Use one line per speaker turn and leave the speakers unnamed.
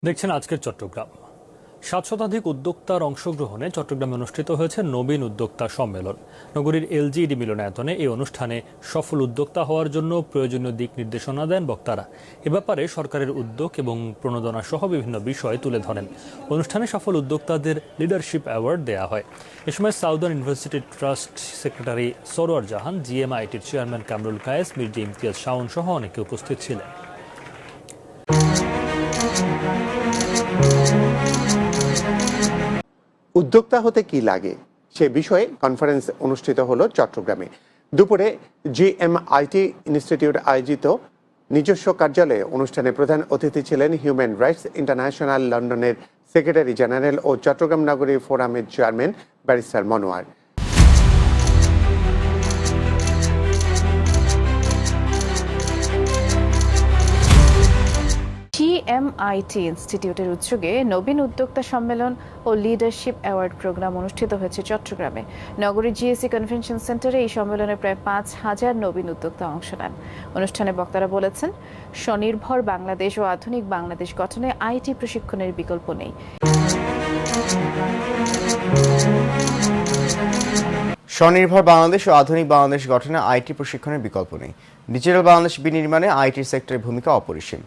দেখছেন আজকের চট্টগ্রাম। ৭ শতাধিক উদ্যোক্তার অংশগ্রহণে চট্টগ্রামে অনুষ্ঠিত হয়েছে নবীন উদ্যোক্তা সম্মেলন। নগরীর এলজিইডি মিলনায়তনে এই অনুষ্ঠানে সফল উদ্যোক্তা হওয়ার জন্য প্রয়োজনীয় দিক নির্দেশনা দেন বক্তারা। এ ব্যাপারে সরকারের উদ্যোগ এবং প্রণোদনা সহ বিভিন্ন বিষয় তুলে ধরেন। অনুষ্ঠানে সফল উদ্যোক্তাদের লিডারশিপ অ্যাওয়ার্ড দেয়া হয়। এ সময় southern university trust secretary Sarwar Jahan, জিএমআইটির চেয়ারম্যান কামরুল কায়েস, মির্জা ইমতিয়াজ শাওন সহ অনেকে উপস্থিত ছিলেন।
উদ্যোক্তা হতে কি লাগে সে বিষয়ে কনফারেন্স অনুষ্ঠিত হলো চট্টগ্রামে। দুপুরে জিএমআইটি ইনস্টিটিউট আয়োজিত নিজস্ব কার্যালয়ে অনুষ্ঠানে প্রধান অতিথি ছিলেন হিউম্যান রাইটস ইন্টারন্যাশনাল লন্ডনের সেক্রেটারি জেনারেল ও চট্টগ্রাম নগরী ফোরামের চেয়ারম্যান ব্যারিস্টার মনোয়ার।
জিএমআইটি ইনস্টিটিউটের উদ্যোগে নবীন উদ্যোক্তা সম্মেলন ও লিডারশিপ অ্যাওয়ার্ড প্রোগ্রাম অনুষ্ঠিত হয়েছে চট্টগ্রামে। নগরীর জিএসসি কনভেনশন সেন্টারে এই সম্মেলনে প্রায় ৫,০০০ নবীন উদ্যোক্তা অংশ নেন। অনুষ্ঠানে বক্তারা বলেছেন, স্বনির্ভর বাংলাদেশ ও আধুনিক বাংলাদেশ গঠনে আইটি প্রশিক্ষণের বিকল্প নেই।
স্বনির্ভর বাংলাদেশ ও আধুনিক বাংলাদেশ গঠনে আইটি প্রশিক্ষণের বিকল্প নেই। ডিজিটাল বাংলাদেশ বিনির্মাণে আইটি সেক্টরের ভূমিকা অপরিসীম।